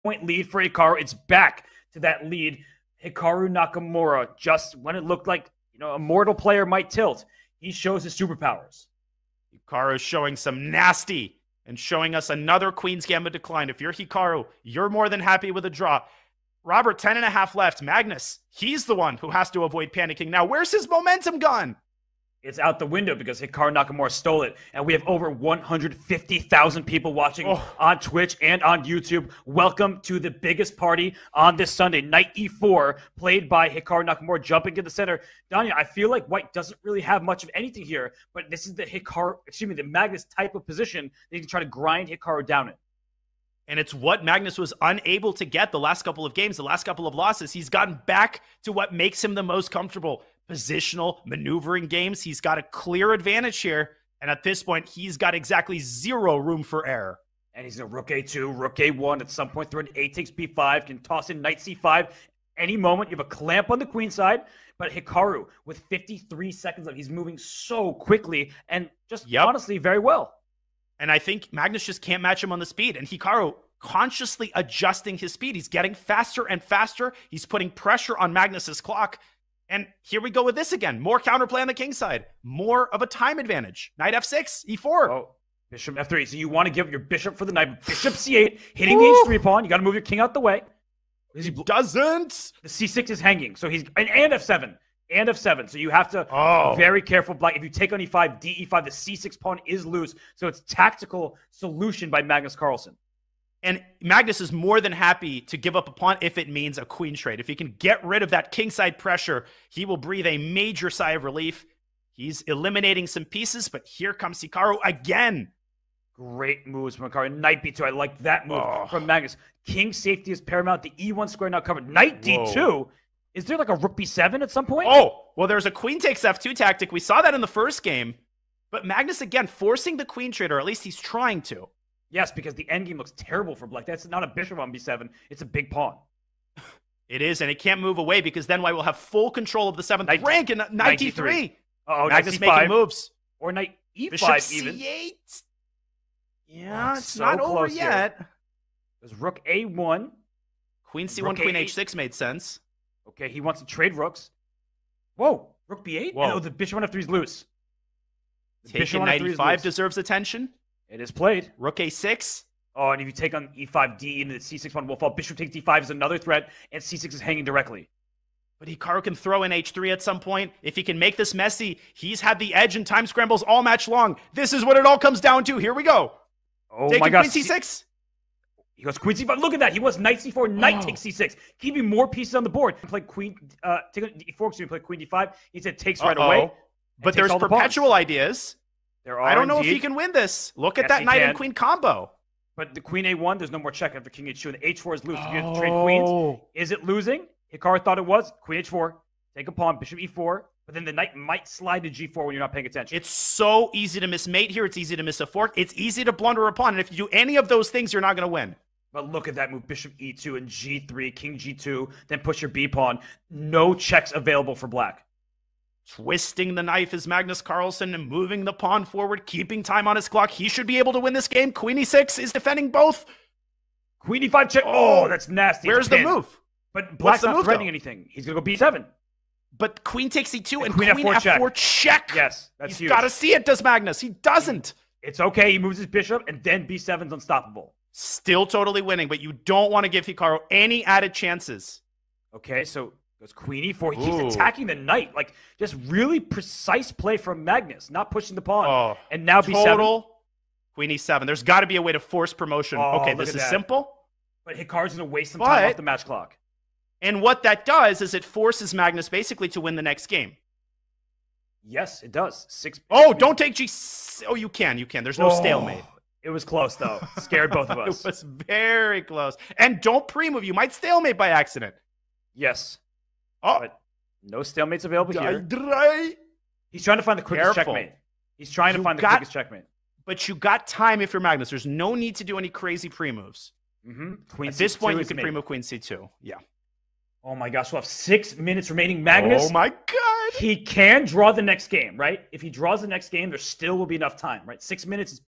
point lead for Hikaru. It's back to that lead. Hikaru Nakamura, just when it looked like a mortal player might tilt, he shows his superpowers. Hikaru is showing some nasty and showing us another Queen's Gambit decline. If you're Hikaru, you're more than happy with a draw. Robert, 10.5 left. Magnus, he's the one who has to avoid panicking now. Where's his momentum gone? It's out the window because Hikaru Nakamura stole it. And we have over 150,000 people watching on Twitch and on YouTube. Welcome to the biggest party on this Sunday. Knight E4, played by Hikaru Nakamura, jumping to the center. Danya, I feel like White doesn't really have much of anything here, but this is the Magnus type of position that you can try to grind Hikaru down in. And it's what Magnus was unable to get the last couple of games, the last couple of losses. He's gotten back to what makes him the most comfortable. Positional maneuvering games. He's got a clear advantage here. And at this point, he's got exactly zero room for error. And he's a rook A2, rook A1. At some point, through an A takes B5, can toss in knight C5. Any moment, you have a clamp on the queen side. But Hikaru, with 53 seconds left, he's moving so quickly and just honestly very well. And I think Magnus just can't match him on the speed. And Hikaru consciously adjusting his speed. He's getting faster and faster. He's putting pressure on Magnus's clock. And here we go with this again. More counterplay on the king side. More of a time advantage. Knight F6, E4. Oh, bishop F3. So you want to give your bishop for the knight. Bishop C8, hitting the H3 pawn. You got to move your king out the way. He doesn't. The C6 is hanging. So he's and F7. And F7. So you have to be very careful. Black. If you take on E5, D-E5, the C6 pawn is loose. So it's tactical solution by Magnus Carlsen. And Magnus is more than happy to give up a pawn if it means a queen trade. If he can get rid of that kingside pressure, he will breathe a major sigh of relief. He's eliminating some pieces, but here comes Hikaru again. Great moves from Hikaru. Knight B2. I like that move from Magnus. King safety is paramount. The E1 square now covered. Knight D2. Is there like a rook B7 at some point? Oh, well, there's a queen takes F2 tactic. We saw that in the first game. But Magnus, again, forcing the queen trade, or at least he's trying to. Yes, because the endgame looks terrible for Black. That's not a bishop on B7. It's a big pawn. It is, and it can't move away because then White will have full control of the 7th rank and knight D3. Magnus making moves. Or knight E5 bishop even. C8. Yeah, it's so not over yet. There's rook A1. Queen C1, queen H6 made sense. Okay, he wants to trade rooks. Whoa, rook B8? Whoa. No, the bishop on F3 is loose. Taking knight E5 deserves attention. It is played. Rook A6. Oh, and if you take on E5, D, and the C6 pawn will fall. Bishop takes D5 is another threat, and C6 is hanging directly. But Hikaru can throw in H3 at some point. If he can make this messy, he's had the edge in time scrambles all match long. This is what it all comes down to. Here we go. Oh taking my gosh. Queen C6. He goes Queen C5. Look at that. He was Knight C4, Knight takes C6. Keeping more pieces on the board. Play Queen, take on D4, so you play Queen D5. He said takes right away. But there's perpetual ideas. There are I don't know if he can win this. Look at that knight and queen combo. But the queen A1, there's no more check after king H2, and the H4 is loose. If you have to trade queens, is it losing? Hikaru thought it was. Queen H4, take a pawn, bishop E4, but then the knight might slide to G4 when you're not paying attention. It's so easy to miss mate here. It's easy to miss a fork. It's easy to blunder a pawn, and if you do any of those things, you're not going to win. But look at that move, bishop E2 and G3, king G2, then push your B pawn. No checks available for Black. Twisting the knife is Magnus Carlsen and moving the pawn forward, keeping time on his clock. He should be able to win this game. Queen E6 is defending both. Queen E5 check. Oh, that's nasty. Where's the move? But Black's not threatening anything. He's going to go B7. But queen takes E2 and queen F4 check. Yes, that's huge. He's got to see it, does Magnus. He doesn't. It's okay. He moves his bishop, and then B7's unstoppable. Still totally winning, but you don't want to give Hikaru any added chances. Okay, so goes Queen E4. He keeps attacking the knight. Like, just really precise play from Magnus, not pushing the pawn. And now B7. Total Queen E7. There's got to be a way to force promotion. Okay, this is simple. But Hikaru's going to waste some time off the match clock. And what that does is it forces Magnus basically to win the next game. Yes, it does. Don't take G. Oh, you can. There's no stalemate. It was close, though. Scared both of us. It was very close. And don't pre-move. You might stalemate by accident. Yes. But no stalemates available here. He's trying to find the quickest checkmate. He's trying to find the quickest checkmate. But you got time if you're Magnus. There's no need to do any crazy pre-moves. Queen At this point, you can pre-move Queen C2. Yeah. Oh my gosh, we'll have 6 minutes remaining. Magnus. Oh my God. He can draw the next game, right? If he draws the next game, there still will be enough time, right? 6 minutes is